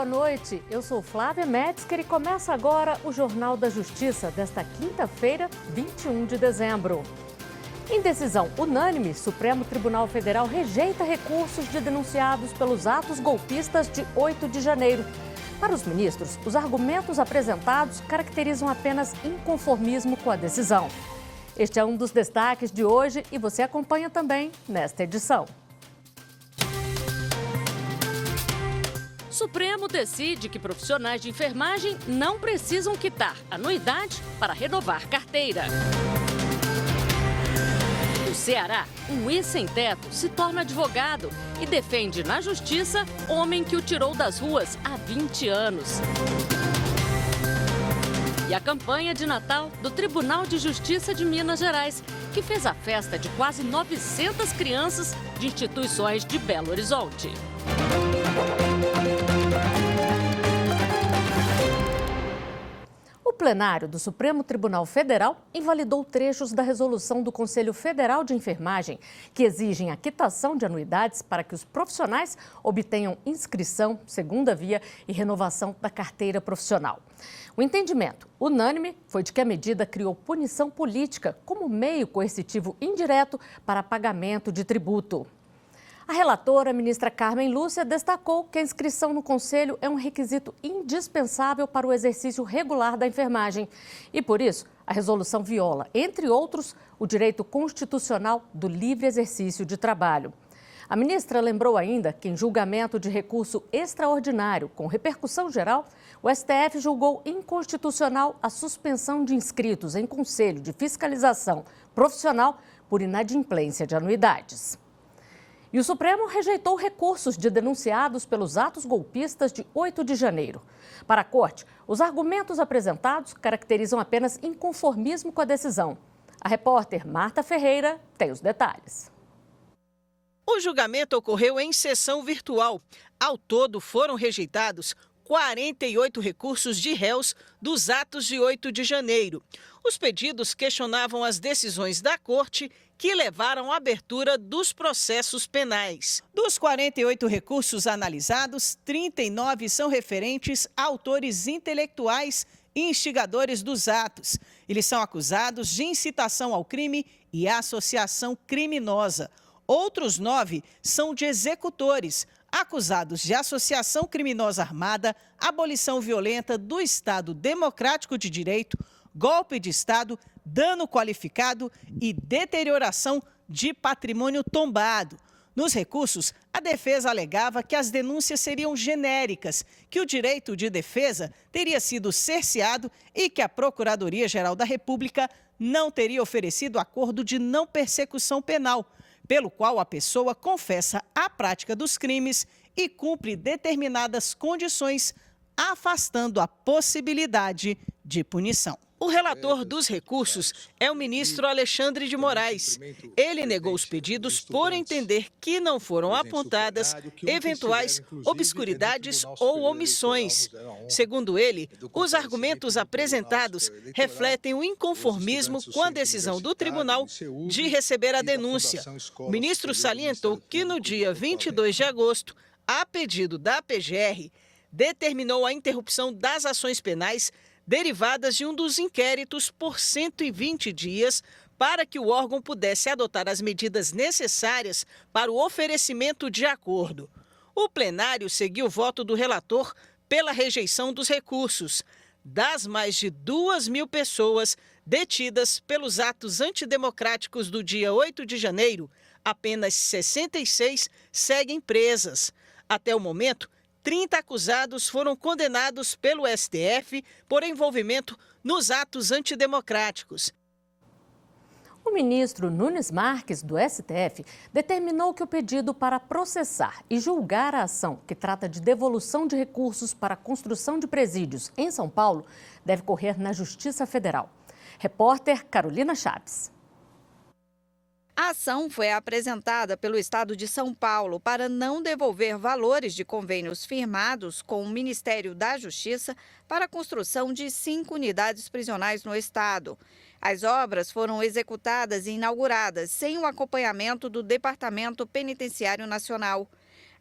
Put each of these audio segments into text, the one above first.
boa noite. Eu sou Flávia Metzger e começa agora o Jornal da Justiça desta quinta-feira, 21 de dezembro. Em decisão unânime, Supremo Tribunal Federal rejeita recursos de denunciados pelos atos golpistas de 8 de janeiro. Para os ministros, os argumentos apresentados caracterizam apenas inconformismo com a decisão. Este é um dos destaques de hoje e você acompanha também nesta edição. Supremo decide que profissionais de enfermagem não precisam quitar anuidade para renovar carteira. No Ceará, um ex-sem-teto se torna advogado e defende na justiça homem que o tirou das ruas há 20 anos. E a campanha de Natal do Tribunal de Justiça de Minas Gerais, que fez a festa de quase 900 crianças de instituições de Belo Horizonte. O plenário do Supremo Tribunal Federal invalidou trechos da resolução do Conselho Federal de Enfermagem, que exigem a quitação de anuidades para que os profissionais obtenham inscrição, segunda via e renovação da carteira profissional. O entendimento unânime foi de que a medida criou punição política como meio coercitivo indireto para pagamento de tributo. A relatora, a ministra Carmen Lúcia, destacou que a inscrição no Conselho é um requisito indispensável para o exercício regular da enfermagem. E, por isso, a resolução viola, entre outros, o direito constitucional do livre exercício de trabalho. A ministra lembrou ainda que, em julgamento de recurso extraordinário com repercussão geral, o STF julgou inconstitucional a suspensão de inscritos em Conselho de Fiscalização Profissional por inadimplência de anuidades. E o Supremo rejeitou recursos de denunciados pelos atos golpistas de 8 de janeiro. Para a Corte, os argumentos apresentados caracterizam apenas inconformismo com a decisão. A repórter Marta Ferreira tem os detalhes. O julgamento ocorreu em sessão virtual. Ao todo, foram rejeitados 48 recursos de réus dos atos de 8 de janeiro. Os pedidos questionavam as decisões da Corte que levaram à abertura dos processos penais. Dos 48 recursos analisados, 39 são referentes a autores intelectuais e instigadores dos atos. Eles são acusados de incitação ao crime e associação criminosa. Outros 9 são de executores, acusados de associação criminosa armada, abolição violenta do Estado Democrático de Direito, golpe de Estado, dano qualificado e deterioração de patrimônio tombado. Nos recursos, a defesa alegava que as denúncias seriam genéricas, que o direito de defesa teria sido cerceado e que a Procuradoria-Geral da República não teria oferecido acordo de não persecução penal, pelo qual a pessoa confessa a prática dos crimes e cumpre determinadas condições, afastando a possibilidade de punição. O relator dos recursos é o ministro Alexandre de Moraes. Ele negou os pedidos por entender que não foram apontadas eventuais obscuridades ou omissões. Segundo ele, os argumentos apresentados refletem o inconformismo com a decisão do tribunal de receber a denúncia. O ministro salientou que no dia 22 de agosto, a pedido da PGR, determinou a interrupção das ações penais derivadas de um dos inquéritos por 120 dias para que o órgão pudesse adotar as medidas necessárias para o oferecimento de acordo. O plenário seguiu o voto do relator pela rejeição dos recursos. Das mais de 2.000 pessoas detidas pelos atos antidemocráticos do dia 8 de janeiro, apenas 66 seguem presas. Até o momento, 30 acusados foram condenados pelo STF por envolvimento nos atos antidemocráticos. O ministro Nunes Marques, do STF, determinou que o pedido para processar e julgar a ação que trata de devolução de recursos para a construção de presídios em São Paulo deve correr na Justiça Federal. Repórter Carolina Chaves. A ação foi apresentada pelo Estado de São Paulo para não devolver valores de convênios firmados com o Ministério da Justiça para a construção de 5 unidades prisionais no Estado. As obras foram executadas e inauguradas sem o acompanhamento do Departamento Penitenciário Nacional.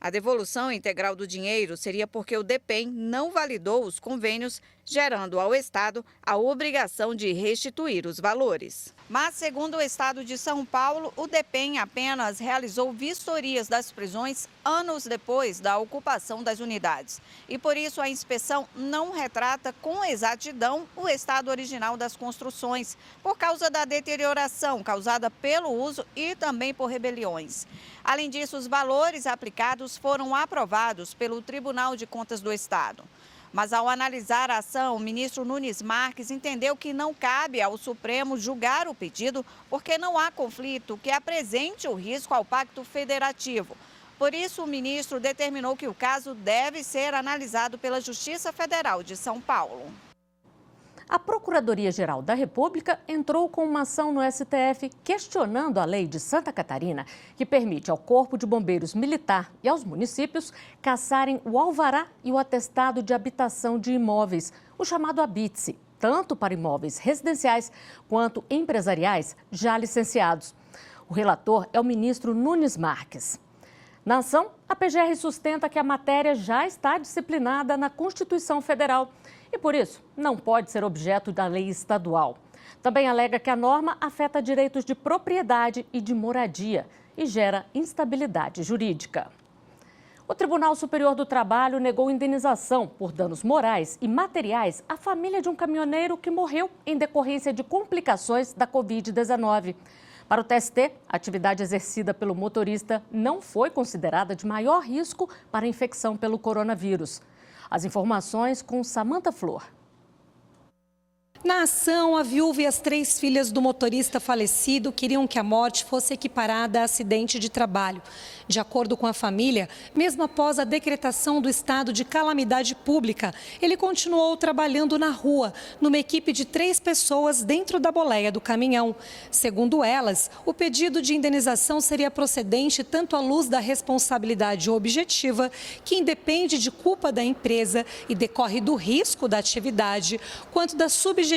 A devolução integral do dinheiro seria porque o DEPEN não validou os convênios, gerando ao Estado a obrigação de restituir os valores. Mas, segundo o Estado de São Paulo, o DEPEN apenas realizou vistorias das prisões anos depois da ocupação das unidades. E por isso a inspeção não retrata com exatidão o estado original das construções, por causa da deterioração causada pelo uso e também por rebeliões. Além disso, os valores aplicados foram aprovados pelo Tribunal de Contas do Estado. Mas ao analisar a ação, o ministro Nunes Marques entendeu que não cabe ao Supremo julgar o pedido porque não há conflito que apresente o risco ao Pacto Federativo. Por isso, o ministro determinou que o caso deve ser analisado pela Justiça Federal de São Paulo. A Procuradoria-Geral da República entrou com uma ação no STF questionando a lei de Santa Catarina, que permite ao Corpo de Bombeiros Militar e aos municípios caçarem o alvará e o atestado de habitação de imóveis, o chamado habite-se, tanto para imóveis residenciais quanto empresariais já licenciados. O relator é o ministro Nunes Marques. Na ação, a PGR sustenta que a matéria já está disciplinada na Constituição Federal e, por isso, não pode ser objeto da lei estadual. Também alega que a norma afeta direitos de propriedade e de moradia e gera instabilidade jurídica. O Tribunal Superior do Trabalho negou indenização por danos morais e materiais à família de um caminhoneiro que morreu em decorrência de complicações da Covid-19. Para o TST, a atividade exercida pelo motorista não foi considerada de maior risco para a infecção pelo coronavírus. As informações com Samantha Flor. Na ação, a viúva e as 3 filhas do motorista falecido queriam que a morte fosse equiparada a acidente de trabalho. De acordo com a família, mesmo após a decretação do estado de calamidade pública, ele continuou trabalhando na rua, numa equipe de 3 pessoas dentro da boleia do caminhão. Segundo elas, o pedido de indenização seria procedente tanto à luz da responsabilidade objetiva, que independe de culpa da empresa e decorre do risco da atividade, quanto da subjetiva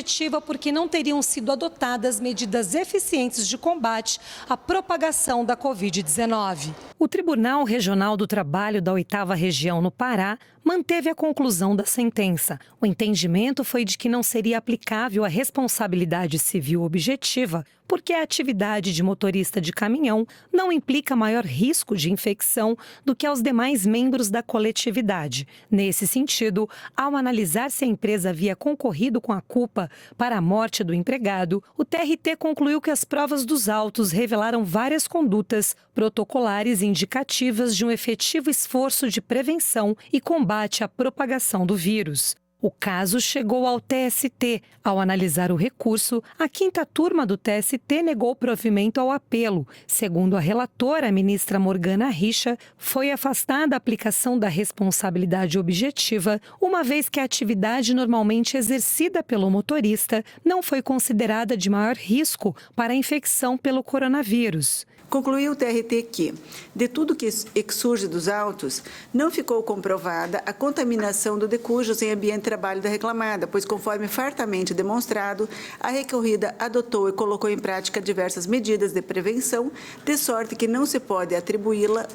porque não teriam sido adotadas medidas eficientes de combate à propagação da Covid-19. O Tribunal Regional do Trabalho da 8ª Região no Pará manteve a conclusão da sentença. O entendimento foi de que não seria aplicável a responsabilidade civil objetiva, porque a atividade de motorista de caminhão não implica maior risco de infecção do que aos demais membros da coletividade. Nesse sentido, ao analisar se a empresa havia concorrido com a culpa para a morte do empregado, o TRT concluiu que as provas dos autos revelaram várias condutas protocolares indicativas de um efetivo esforço de prevenção e combate à propagação do vírus. O caso chegou ao TST. Ao analisar o recurso, a 5ª turma do TST negou provimento ao apelo. Segundo a relatora, a ministra Morgana Richa, foi afastada a aplicação da responsabilidade objetiva, uma vez que a atividade normalmente exercida pelo motorista não foi considerada de maior risco para a infecção pelo coronavírus. Concluiu o TRT que, de tudo que surge dos autos, não ficou comprovada a contaminação do decujos em ambiente de trabalho da reclamada, pois, conforme fartamente demonstrado, a recorrida adotou e colocou em prática diversas medidas de prevenção, de sorte que não se pode atribuí-la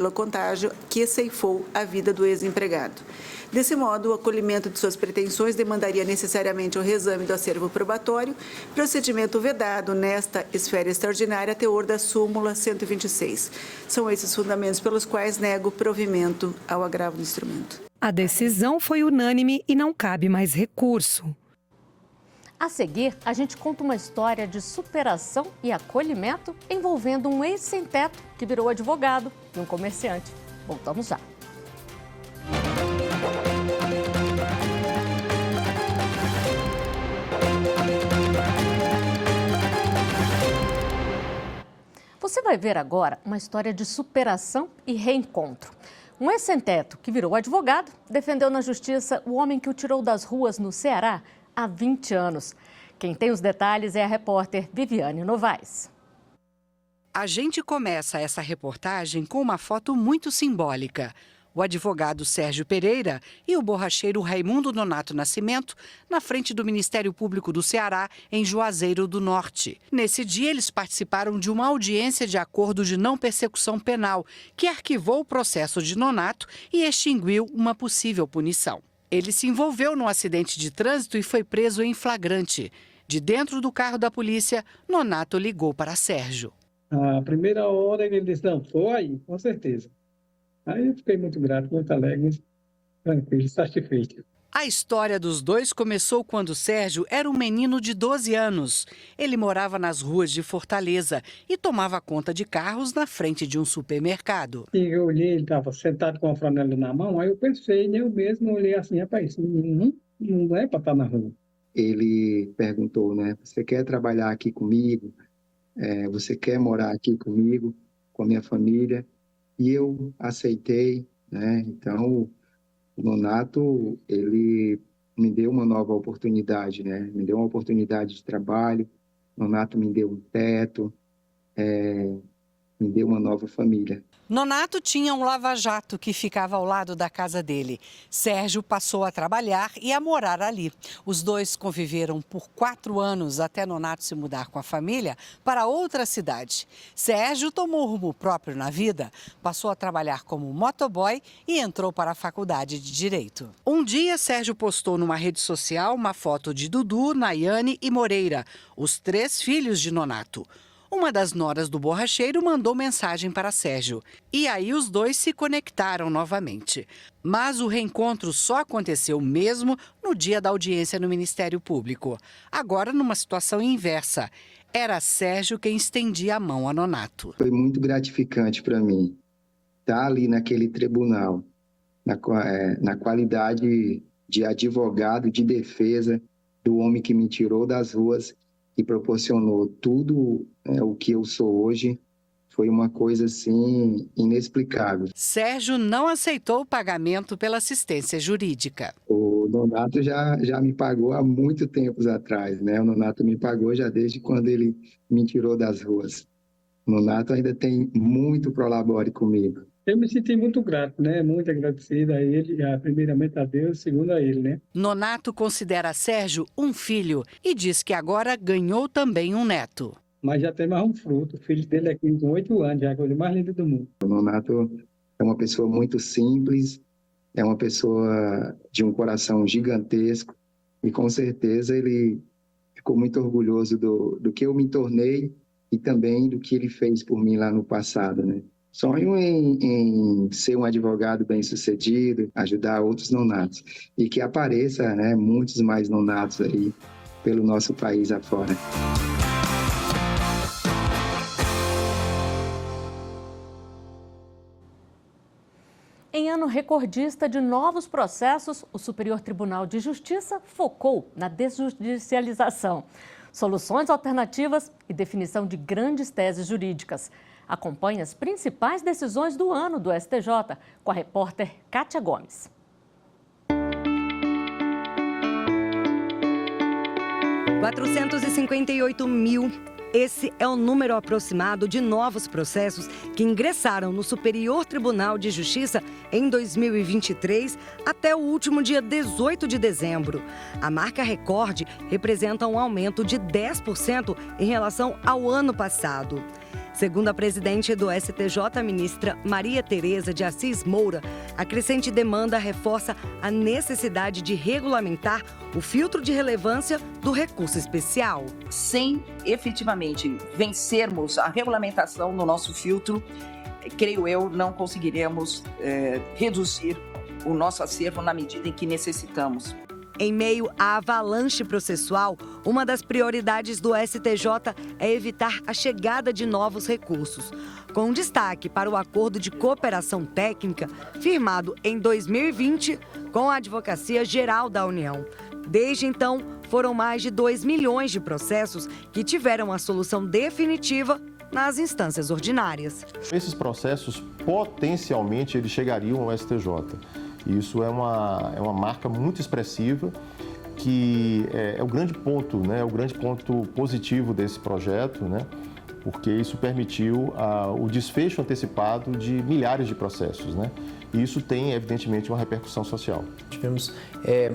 ao contágio que ceifou a vida do ex-empregado. Desse modo, o acolhimento de suas pretensões demandaria necessariamente o reexame do acervo probatório, procedimento vedado nesta esfera extraordinária, teor da súmula 126. São esses fundamentos pelos quais nego provimento ao agravo do instrumento. A decisão foi unânime e não cabe mais recurso. A seguir, a gente conta uma história de superação e acolhimento envolvendo um ex-sem-teto que virou advogado e um comerciante. Voltamos já. Você vai ver agora uma história de superação e reencontro. Um ex-sem-teto que virou advogado defendeu na justiça o homem que o tirou das ruas no Ceará há 20 anos. Quem tem os detalhes é a repórter Viviane Novaes. A gente começa essa reportagem com uma foto muito simbólica. o advogado Sérgio Pereira e o borracheiro Raimundo Nonato Nascimento na frente do Ministério Público do Ceará, em Juazeiro do Norte. Nesse dia, eles participaram de uma audiência de acordo de não persecução penal, que arquivou o processo de Nonato e extinguiu uma possível punição. Ele se envolveu num acidente de trânsito e foi preso em flagrante. De dentro do carro da polícia, Nonato ligou para Sérgio. A primeira hora ele disse, não, foi, com certeza. Aí eu fiquei muito grato, muito alegre, tranquilo, satisfeito. A história dos dois começou quando Sérgio era um menino de 12 anos. Ele morava nas ruas de Fortaleza e tomava conta de carros na frente de um supermercado. E eu olhei, ele estava sentado com a franela na mão, aí eu pensei, eu mesmo olhei assim, rapaz, esse menino não é para estar na rua. Ele perguntou, né, você quer trabalhar aqui comigo? Você quer morar aqui comigo, com a minha família? E eu aceitei, né? Então, o Nonato, ele me deu uma nova oportunidade, né? Me deu uma oportunidade de trabalho, o Nonato me deu um teto, me deu uma nova família. Nonato tinha um lava-jato que ficava ao lado da casa dele. Sérgio passou a trabalhar e a morar ali. Os dois conviveram por 4 anos até Nonato se mudar com a família para outra cidade. Sérgio tomou rumo próprio na vida, passou a trabalhar como motoboy e entrou para a faculdade de Direito. Um dia, Sérgio postou numa rede social uma foto de Dudu, Nayane e Moreira, os 3 filhos de Nonato. Uma das noras do borracheiro mandou mensagem para Sérgio. E aí os dois se conectaram novamente. Mas o reencontro só aconteceu mesmo no dia da audiência no Ministério Público. Agora, numa situação inversa. Era Sérgio quem estendia a mão a Nonato. Foi muito gratificante para mim estar ali naquele tribunal, na qualidade de advogado de defesa do homem que me tirou das ruas e proporcionou tudo o que eu sou hoje. Foi uma coisa, assim, inexplicável. Sérgio não aceitou o pagamento pela assistência jurídica. O Nonato já me pagou há muito tempos atrás, né? O Nonato me pagou já desde quando ele me tirou das ruas. O Nonato ainda tem muito prolabore comigo. Eu me senti muito grato, né? Muito agradecido a ele, primeiramente a Deus, segundo a ele, né? Nonato considera Sérgio um filho e diz que agora ganhou também um neto. Mas já tem mais um fruto. O filho dele aqui com 8 anos, já é a coisa mais linda do mundo. O Nonato é uma pessoa muito simples, é uma pessoa de um coração gigantesco e com certeza ele ficou muito orgulhoso do que eu me tornei e também do que ele fez por mim lá no passado, né? Sonho em ser um advogado bem-sucedido, ajudar outros nonatos e que apareça, né, muitos mais nonatos aí pelo nosso país afora. Em ano recordista de novos processos, o Superior Tribunal de Justiça focou na desjudicialização, soluções alternativas e definição de grandes teses jurídicas. Acompanhe as principais decisões do ano do STJ com a repórter Kátia Gomes. $458.000. Esse é o número aproximado de novos processos que ingressaram no Superior Tribunal de Justiça em 2023 até o último dia 18 de dezembro. A marca recorde representa um aumento de 10% em relação ao ano passado. Segundo a presidente do STJ, ministra Maria Tereza de Assis Moura, a crescente demanda reforça a necessidade de regulamentar o filtro de relevância do recurso especial. Sem efetivamente vencermos a regulamentação no nosso filtro, creio eu, não conseguiremos reduzir o nosso acervo na medida em que necessitamos. Em meio à avalanche processual, uma das prioridades do STJ é evitar a chegada de novos recursos, com destaque para o acordo de cooperação técnica firmado em 2020 com a Advocacia Geral da União. Desde então, foram mais de 2 milhões de processos que tiveram a solução definitiva nas instâncias ordinárias. Esses processos, potencialmente, eles chegariam ao STJ. Isso é uma marca muito expressiva, que é o grande ponto, né? O grande ponto positivo desse projeto, né? porque isso permitiu o desfecho antecipado de milhares de processos, né? E isso tem, evidentemente, uma repercussão social. Tivemos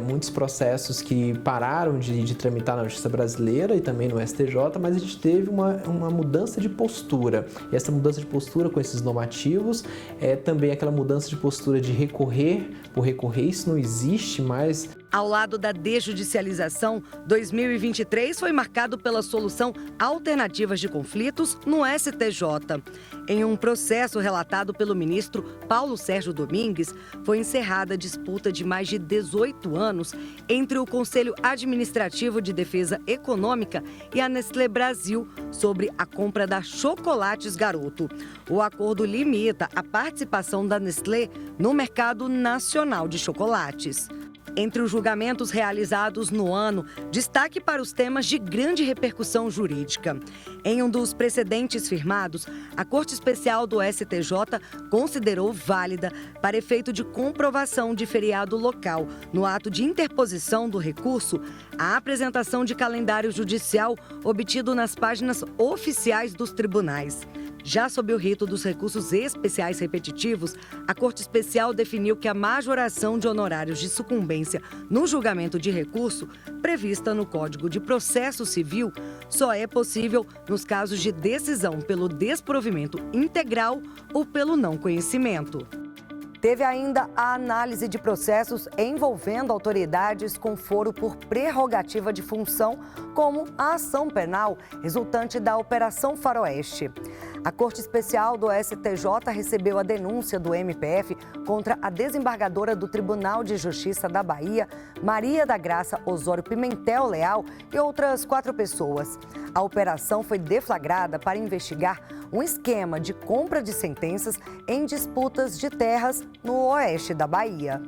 muitos processos que pararam de tramitar na Justiça Brasileira e também no STJ, mas a gente teve uma mudança de postura. E essa mudança de postura com esses normativos é também aquela mudança de postura de recorrer por recorrer, isso não existe mais. Ao lado da desjudicialização, 2023 foi marcado pela solução alternativas de conflitos no STJ. Em um processo relatado pelo ministro Paulo Sérgio Domingues, foi encerrada a disputa de mais de 18 anos entre o Conselho Administrativo de Defesa Econômica e a Nestlé Brasil sobre a compra da Chocolates Garoto. O acordo limita a participação da Nestlé no mercado nacional de chocolates. Entre os julgamentos realizados no ano, destaque para os temas de grande repercussão jurídica. Em um dos precedentes firmados, a Corte Especial do STJ considerou válida, para efeito de comprovação de feriado local, no ato de interposição do recurso, a apresentação de calendário judicial obtido nas páginas oficiais dos tribunais. Já sob o rito dos recursos especiais repetitivos, a Corte Especial definiu que a majoração de honorários de sucumbência no julgamento de recurso, prevista no Código de Processo Civil, só é possível nos casos de decisão pelo desprovimento integral ou pelo não conhecimento. Teve ainda a análise de processos envolvendo autoridades com foro por prerrogativa de função, como a ação penal resultante da Operação Faroeste. A Corte Especial do STJ recebeu a denúncia do MPF contra a desembargadora do Tribunal de Justiça da Bahia, Maria da Graça Osório Pimentel Leal, e outras 4 pessoas. A operação foi deflagrada para investigar um esquema de compra de sentenças em disputas de terras no oeste da Bahia.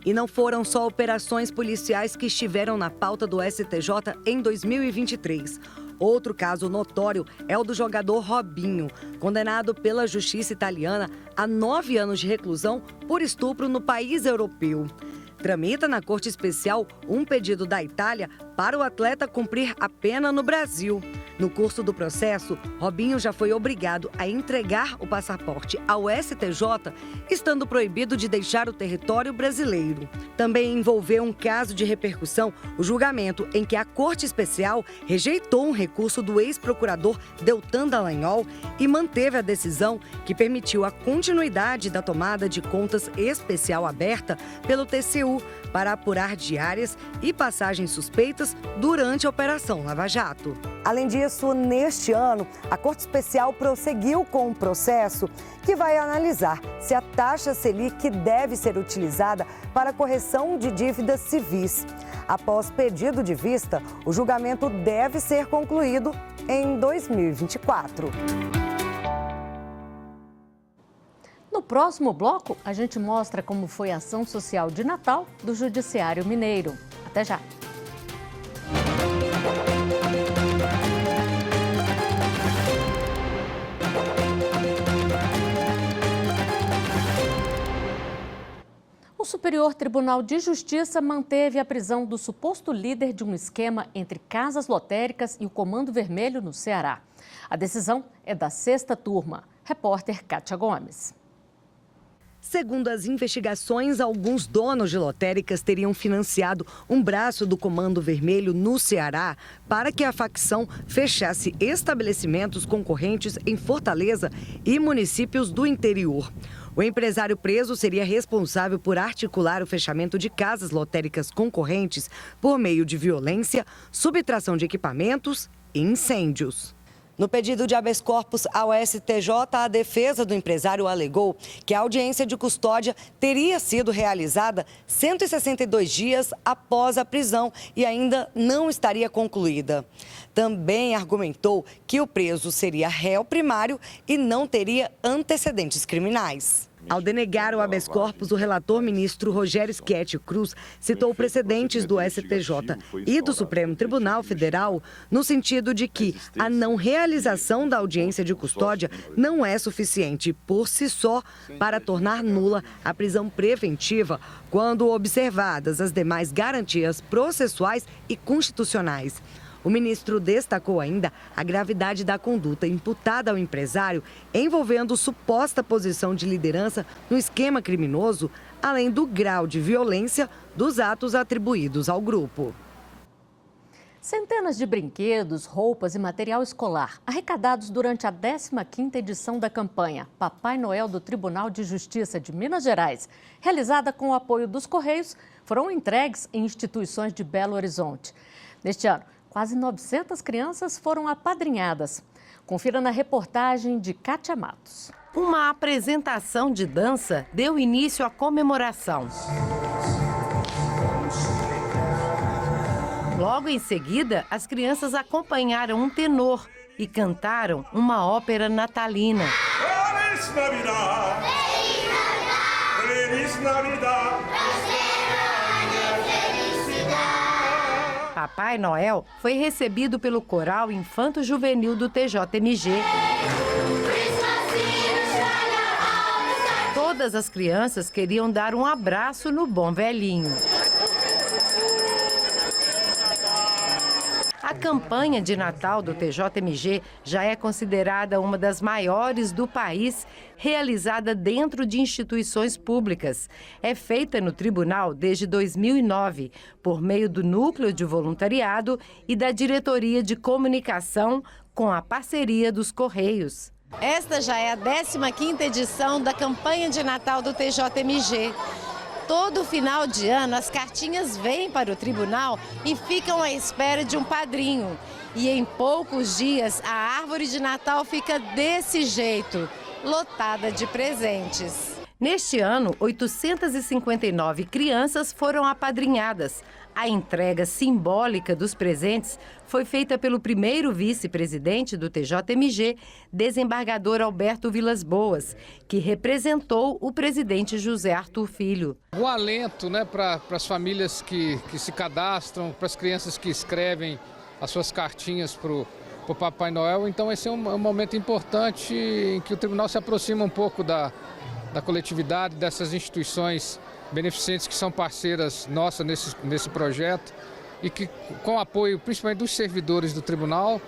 E não foram só operações policiais que estiveram na pauta do STJ em 2023. Outro caso notório é o do jogador Robinho, condenado pela justiça italiana a 9 anos de reclusão por estupro no país europeu. Tramita na Corte Especial um pedido da Itália para o atleta cumprir a pena no Brasil. No curso do processo, Robinho já foi obrigado a entregar o passaporte ao STJ, estando proibido de deixar o território brasileiro. Também envolveu um caso de repercussão o julgamento em que a Corte Especial rejeitou um recurso do ex-procurador Deltan Dallagnol e manteve a decisão que permitiu a continuidade da tomada de contas especial aberta pelo TCU para apurar diárias e passagens suspeitas durante a Operação Lava Jato. Além disso, neste ano, a Corte Especial prosseguiu com um processo que vai analisar se a taxa Selic deve ser utilizada para correção de dívidas civis. Após pedido de vista, o julgamento deve ser concluído em 2024. No próximo bloco, a gente mostra como foi a ação social de Natal do Judiciário Mineiro. Até já! O Superior Tribunal de Justiça manteve a prisão do suposto líder de um esquema entre casas lotéricas e o Comando Vermelho no Ceará. A decisão é da 6ª turma. Repórter Kátia Gomes. Segundo as investigações, alguns donos de lotéricas teriam financiado um braço do Comando Vermelho no Ceará para que a facção fechasse estabelecimentos concorrentes em Fortaleza e municípios do interior. O empresário preso seria responsável por articular o fechamento de casas lotéricas concorrentes por meio de violência, subtração de equipamentos e incêndios. No pedido de habeas corpus ao STJ, a defesa do empresário alegou que a audiência de custódia teria sido realizada 162 dias após a prisão e ainda não estaria concluída. Também argumentou que o preso seria réu primário e não teria antecedentes criminais. Ao denegar o habeas corpus, o relator ministro Rogério Schietti Cruz citou precedentes do STJ e do Supremo Tribunal Federal no sentido de que a não realização da audiência de custódia não é suficiente por si só para tornar nula a prisão preventiva quando observadas as demais garantias processuais e constitucionais. O ministro destacou ainda a gravidade da conduta imputada ao empresário envolvendo suposta posição de liderança no esquema criminoso, além do grau de violência dos atos atribuídos ao grupo. Centenas de brinquedos, roupas e material escolar arrecadados durante a 15ª edição da campanha Papai Noel do Tribunal de Justiça de Minas Gerais, realizada com o apoio dos Correios, foram entregues em instituições de Belo Horizonte. Neste ano, quase 900 crianças foram apadrinhadas. Confira na reportagem de Kátia Matos. Uma apresentação de dança deu início à comemoração. Logo em seguida, as crianças acompanharam um tenor e cantaram uma ópera natalina. Feliz Navidad! Feliz Navidad! Papai Noel foi recebido pelo Coral Infanto Juvenil do TJMG. Todas as crianças queriam dar um abraço no bom velhinho. A campanha de Natal do TJMG já é considerada uma das maiores do país, realizada dentro de instituições públicas. É feita no tribunal desde 2009, por meio do Núcleo de Voluntariado e da Diretoria de Comunicação, com a parceria dos Correios. Esta já é a 15ª edição da campanha de Natal do TJMG. Todo final de ano, as cartinhas vêm para o tribunal e ficam à espera de um padrinho. E em poucos dias, a árvore de Natal fica desse jeito, lotada de presentes. Neste ano, 859 crianças foram apadrinhadas. A entrega simbólica dos presentes foi feita pelo primeiro vice-presidente do TJMG, desembargador Alberto Vilas Boas, que representou o presidente José Arthur Filho. Um alento, né, para as famílias que se cadastram, para as crianças que escrevem as suas cartinhas para o Papai Noel. Então esse é um momento importante em que o tribunal se aproxima um pouco da coletividade, dessas instituições beneficentes que são parceiras nossas nesse projeto e que, com o apoio principalmente dos servidores do tribunal,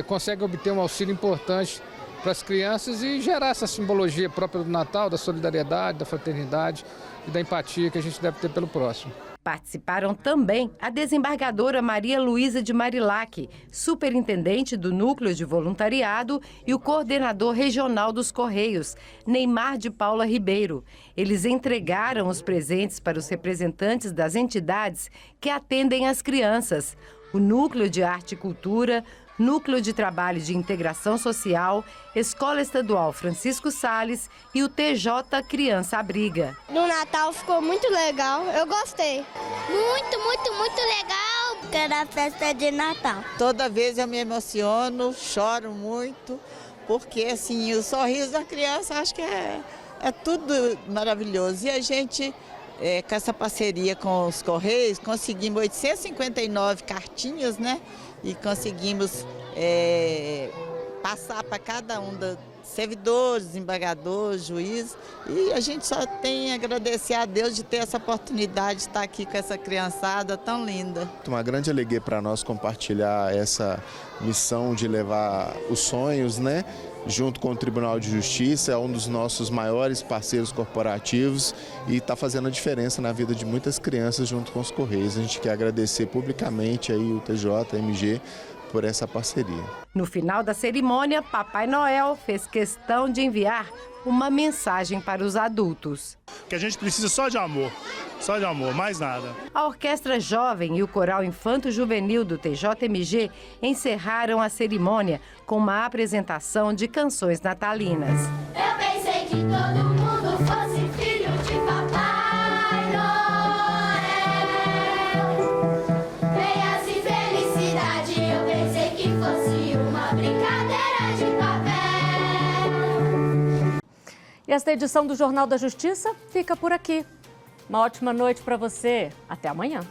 conseguem obter um auxílio importante para as crianças e gerar essa simbologia própria do Natal, da solidariedade, da fraternidade e da empatia que a gente deve ter pelo próximo. Participaram também a desembargadora Maria Luísa de Marilac, superintendente do Núcleo de Voluntariado, e o coordenador regional dos Correios, Neymar de Paula Ribeiro. Eles entregaram os presentes para os representantes das entidades que atendem as crianças, o Núcleo de Arte e Cultura, Núcleo de Trabalho de Integração Social, Escola Estadual Francisco Salles e o TJ Criança Abriga. No Natal ficou muito legal, eu gostei. Muito legal, porque era festa de Natal. Toda vez eu me emociono, choro muito, porque assim, o sorriso da criança acho que é tudo maravilhoso. E a gente, com essa parceria com os Correios, conseguimos 859 cartinhas, né? E conseguimos passar para cada um dos servidores, desembargadores, juízes. E a gente só tem a agradecer a Deus de ter essa oportunidade de estar aqui com essa criançada tão linda. Uma grande alegria para nós compartilhar essa missão de levar os sonhos, né? Junto com o Tribunal de Justiça, é um dos nossos maiores parceiros corporativos e está fazendo a diferença na vida de muitas crianças junto com os Correios. A gente quer agradecer publicamente aí o TJMG por essa parceria. No final da cerimônia, Papai Noel fez questão de enviar uma mensagem para os adultos. Que a gente precisa só de amor, mais nada. A Orquestra Jovem e o Coral Infanto Juvenil do TJMG encerraram a cerimônia com uma apresentação de canções natalinas. Eu pensei que todo mundo fosse filho de Papai Noel. Venha-se felicidade, eu pensei que fosse uma brincadeira de papel. E esta edição do Jornal da Justiça fica por aqui. Uma ótima noite para você. Até amanhã.